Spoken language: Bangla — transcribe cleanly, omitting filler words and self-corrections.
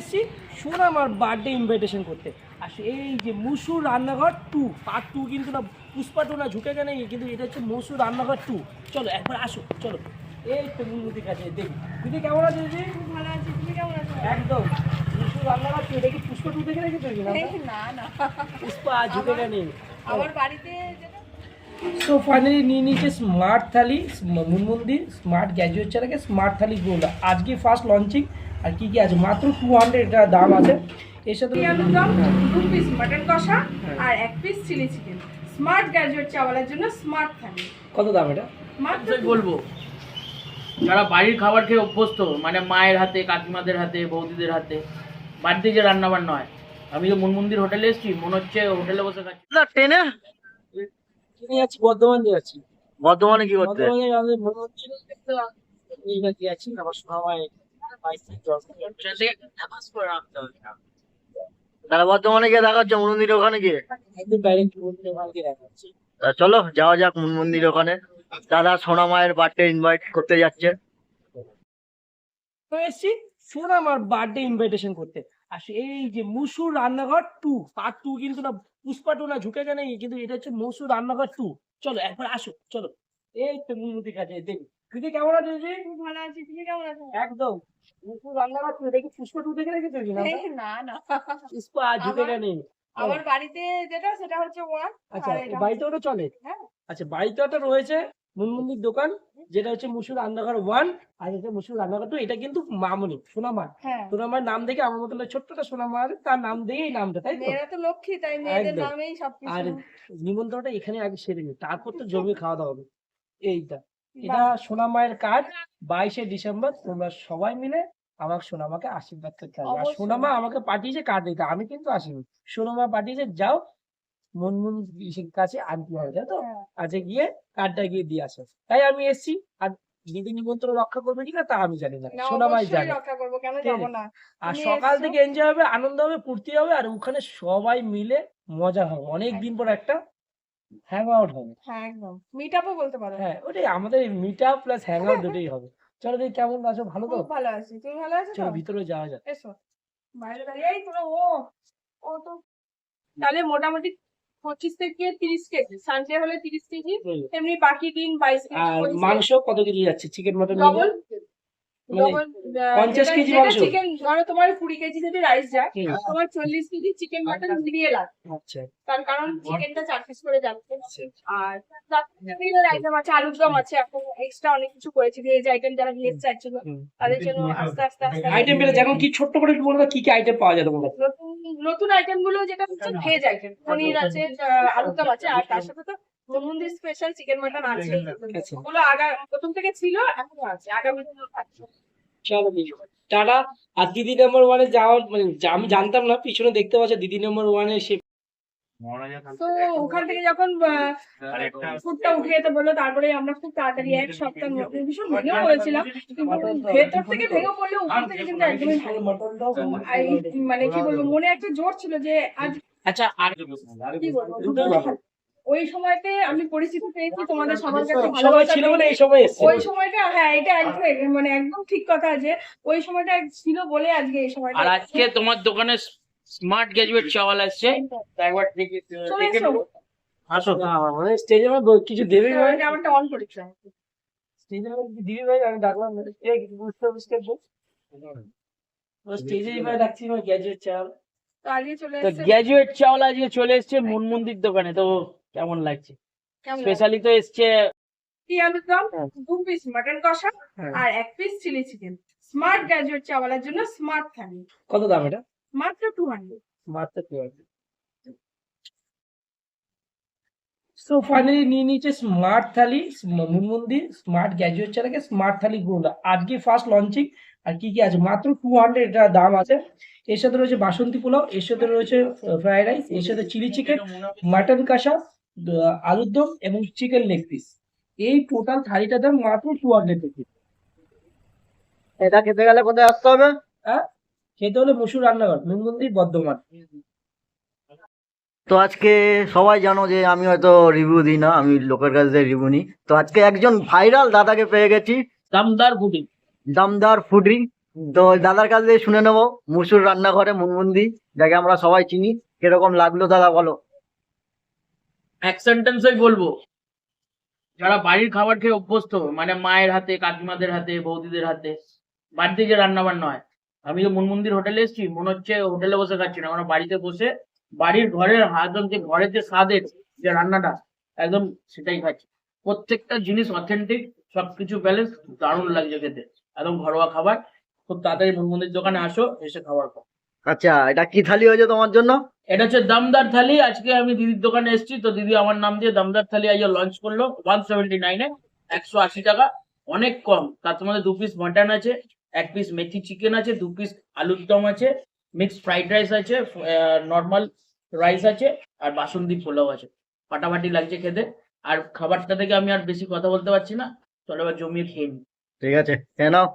এসেছি শোন আমার বার্থডে ইনভাইটেশন করতে। আর এই যে মুসুর রান্নাঘর 2 পার্ট 2 কিন্তু না, পুষ্পা 2 না ঝুঁকে গেলে, কিন্তু এটা হচ্ছে মুসুর রান্নাঘর 2। চলো একবার আসো, চলো। এই তো মুন্নুদির কাছে দেখি দিদি কেমন আছে দিদি? খুব ভালো আছি, তুমি কেমন আছো? একদম মুসুর রান্নাঘর 2। এটা কি পুষ্পা 2 দেখে রেখেছো কি না? না না, পুষ্পা ঝুঁকে গেলে। আমার বাড়িতে যেটা সো ফাইনালি নিয়ে নিয়েছে স্মার্ট থালি মুনমুন্দির স্মার্ট গ্র্যাজুয়েট চালাকে স্মার্ট থালি গোল্ড। আজকে ফার্স্ট লঞ্চিং। আর কি কি আছে মাত্র 200 এটা দাম আছে। এর সাথে আলুর দম, 2 পিস মাটন কষা আর 1 piece chilli chicken. Smart graduate চাওয়ালের জন্য স্মার্ট থালি। কত দাম এটা? মাত্র বলবো যারা বাড়ির খাবার খেয়ে অভ্যস্ত, মানে মায়ের হাতে, কাকিমাদের হাতে, বৌদিদের হাতে, বাড়িতে যে রান্না বান্না হয়। আমি তো মনমন্দির হোটেলে এসেছি, মনে হচ্ছে হোটেলে বসে খাচ্ছি। ট্রেনে কিনে যাচ্ছি, বর্ধমান যাচ্ছি। বর্ধমানে কি করতে? বর্ধমানে আমাদের মনোরঞ্জন দেখতে এই বাকি আছি আমার সময় 22 তারা বর্ধমানে গিয়ে দেখাচ্ছে মনমন্দির ওখানে গিয়ে। একদম ডাইরেক্ট বলতে ভালকে দেখাচ্ছি। তা চলো যাওয়া যাক মনমন্দির ওখানে। দাদা সোনা মায়ের বার্থডে ইনভাইট করতে যাচ্ছে। তো এসেছি শোন আমার বার্থডে ইনভাইটেশন করতে। আর এই যে মুসুর রান্নাঘর 2 পার্ট 2 কিন্তু না, পুষ্পা 2 না ঝুঁকে গেলে, কিন্তু এটা হচ্ছে মুসুর রান্নাঘর 2। চলো একবার আসো, চলো। এই তো মুন্নুদির কাছে দেখি দিদি কেমন আছে দিদি? খুব ভালো আছি, তুমি কেমন আছো? একদম মুসুর রান্নাঘর 2। এটা কি পুষ্পা 2 দেখে রেখেছো কি না? না না, পুষ্পা ঝুঁকে গেলে। আমার বাড়িতে যেটা সেটা হচ্ছে 1। আচ্ছা বাড়িতে ওটা চলে? হ্যাঁ। আচ্ছা বাড়িতে ওটা রয়েছে মুনমুন্দির দোকান, যেটা হচ্ছে মুসুর রান্নাঘর 1 আর এটা মুসুর রান্নাঘর 2। এটা কিন্তু মামনি সোনামা, হ্যাঁ, সোনামার নাম দেখে আমার মতো ছোট্টটা সোনামা আছে, তার নাম দিয়ে এই নামটা, তাই তো? মেয়েরা তো লক্ষ্মী, তাই মেয়েদের একদম। নামেই সবকিছু। আর নিমন্ত্রণটা এখানে আগে সেরে নি, তারপর তো জমি খাওয়া দাওয়া হবে। এইটা এটা বাহ। সোনামায়ের কাজ। 22শে ডিসেম্বর তোমরা সবাই মিলে আমার সোনামাকে আশীর্বাদ করতে হবে। আর অবশ্যই। সোনামা আমাকে পাঠিয়েছে কার্ড দিতে, আমি কিন্তু আসিনি। সোনামা পাঠিয়েছে, যাও মুনমুন ইসের কাছে আনতে হবে, তাই তো? হ্যাঁ। আজকে গিয়ে কার্ডটা গিয়ে দিয়ে আসো। তাই আমি এসেছি। আর দিদি নিমন্ত্রণ রক্ষা করবে কিনা তা আমি জানি না, না, সোনামাই অবশ্যই জানে। রক্ষা করবো, কেন ঠিক যাবো আছে? না। আর তুমি সকাল এসছো। থেকে এনজয় হবে, আনন্দ হবে, ফুর্তি হবে, আর ওখানে সবাই মিলে মজা হবে। অনেকদিন পর একটা হ্যাং আউট হবে। হ্যাঁ একদম, মিট আপও বলতে পারো। হ্যাঁ ওটাই আমাদের meet up plus hang out দুটোই হবে। চলো দিদি কেমন আছো, ভালো তো? খুব ভালো আছি, তুমি ভালো আছো তো? চলো ভিতরে যাওয়া যাক। এসো বাইরে দাঁড়িয়ে, এই তোরা ও তো তাহলে মোটামুটি 25 থেকে 30 কেজি, সানডে হলে 30 কেজি, এমনি বাকি দিন 22 কেজি আর 26 মাংস কত কেজি যাচ্ছে? চিকেন মটন ডবল মানে ডবল 50 কেজি মাংস? চিকেন ধরো তোমার 20 কেজি যদি রাইস যায়, হুম। তোমার 40 কেজি চিকেন মাটন মিলিয়ে লাগবে। আচ্ছা তার কারণ চিকেনটা 4 পিস করে যাচ্ছে। আচ্ছা। আর আইটেম আছে, আলুর দম আছে, এখন এক্সট্রা অনেক কিছু করেছি, ভেজ আইটেম যারা ভেজ চাইছিল হুম। তাদের জন্য আস্তে আস্তে আস্তে আইটেম পেলে যেমন কি ছোট্ট করে একটু বলবো কি কি আইটেম পাওয়া যায় তোমার কাছে? নতুন নতুন আইটেম গুলো যেটা হচ্ছে ভেজ আইটেম, পনির আছে, আলুর দম আছে, আর তার সাথে তো মনমন্দির স্পেশাল চিকেন মাটন আছে। আচ্ছা। ওগুলো প্রথম থেকে ছিল, এখনো আছে, আগামী দিনেও থাকছে। চলো দিদি টাটা। আর দিদি নাম্বার 1-এ যাওয়ার মানে আমি জানতাম না, পিছনে দেখতে পাচ্ছ দিদি নাম্বার 1-এ সে তো ওখান থেকে যখন ফুডটা উঠে যেতে বললো, তারপরে আমরা খুব তাড়াতাড়ি এক সপ্তাহের মধ্যে ভীষণ ভেঙে পড়েছিলাম, কিন্তু ভেতর থেকে ভেঙে পড়লেও উপর থেকে কিন্তু একদমই ভালো। মানে কি বলবো, মনে একটা জোর ছিল যে আজ আচ্ছা। আর কি বলবো, ওই সময়তে আমি পরিচিতি পেয়েছি তোমাদের সবার কাছে, সবাই ভালোবাসা ছিল বলে পেয়েছি। এই সময় এসেছে। ওই সময়টা, হ্যাঁ এটা একদম মানে একদম ঠিক কথা, যে ওই সময়টা ছিল বলে আজকে এই সময়টা। আর আজকে তোমার দোকানে স্মার্ট গ্র্যাজুয়েট চাওয়াল আসছে, একবার দেখে চলে এসো। আসো। মানে স্টেজে কিছু দেবে ভাই? আমারটা অন করেছি। স্টেজে কিছু দিবি ভাই? আমি ডাকলাম না। এই বুঝতে বুঝতে স্টেজে ভাই ডাকছি ভাই গ্র্যাজুয়েট চাল। তো আজকে চলে তো এসেছে। গ্র্যাজুয়েট চাওয়াল আজকে চলে এসছে মনমন্দির দোকানে, তো কেমন লাগছে? কেমন স্পেশালি তো এসছে আলুর দম, 2 পিস মাটন কষা আর 1 piece chilli chicken. Smart graduate চাওয়ালের জন্য স্মার্ট থালি। কত দাম এটা? মাত্র 200। মাত্র 200। সো ফাইনালি নিয়ে নিয়েছে স্মার্ট থালি মুনমন্দির স্মার্ট গ্র্যাজুয়েট চালাকে স্মার্ট থালি গোল্ড। আজকে ফার্স্ট লঞ্চিং। আর কি কি আছে মাত্র 200 এটা দাম আছে। এর সাথে রয়েছে বাসন্তী পোলাও, এর সাথে রয়েছে ফ্রাইড রাইস, এর সাথে চিলি চিকেন, মাটন কষা, আলুর দম এবং চিকেন লেগ পিস। এই টোটাল থালিটার দাম মাত্র 200 রুপিস। এটা খেতে গেলে কোথায় আসতে হবে? হ্যাঁ খেতে হলে মুসুর রান্নাঘর, মুনমন্দির, বর্ধমান। তো আজকে সবাই জানো যে আমি হয়তো রিভিউ দিই না, আমি লোকের কাছ থেকে রিভিউ নিই। তো আজকে একজন ভাইরাল দাদাকে পেয়ে গেছি, দামদার ফুডি। দামদার ফুডি। তো ওই দাদার কাছ থেকে শুনে নেবো মুসুর রান্নাঘরে মুনমুন্দি, যাকে আমরা সবাই চিনি, কিরকম লাগলো দাদা বলো। এক সেন্টেন্সই বলবো, যারা বাড়ির খাবার খেয়ে অভ্যস্ত, মানে মায়ের হাতে, কাকিমাদের হাতে, বৌদিদের হাতে, বাড়িতে যে রান্না বান্না হয়। আমি যে মনমন্দির হোটেলে এসেছি, মনে হচ্ছে হোটেলে বসে খাচ্ছি না, আমরা বাড়িতে বসে বাড়ির ঘরের একদম যে ঘরের যে স্বাদের যে রান্নাটা একদম সেটাই খাচ্ছি। প্রত্যেকটা জিনিস অথেন্টিক, সবকিছু ব্যালেন্স, দারুণ লাগছে খেতে, একদম ঘরোয়া খাবার। খুব তাড়াতাড়ি মনমন্দির দোকানে আসো, এসে খাবার খাও। আচ্ছা, এটা কি থালি হয়েছে তোমার জন্য? এটা হচ্ছে দমদার থালি। আজকে আমি দিদির দোকানে এসেছি, তো দিদি আমার নাম দিয়ে দমদার থালি আজকে লঞ্চ করলো 179-এ, 180 টাকা, অনেক কম। তার মধ্যে 2 পিস মটন আছে, 1 পিস মেথি চিকেন আছে, 2 পিস আলুর দম আছে, মিক্সড ফ্রাইড রাইস আছে, নর্মাল রাইস আছে, আর বাসন্তী পোলাও আছে। ফাটাফাটি লাগছে খেতে। আর খাবারটা থেকে আমি আর বেশি কথা বলতে পারছি না, চলো এবার জমিয়ে খেয়ে নিই। ঠিক আছে, খেয়ে নাও।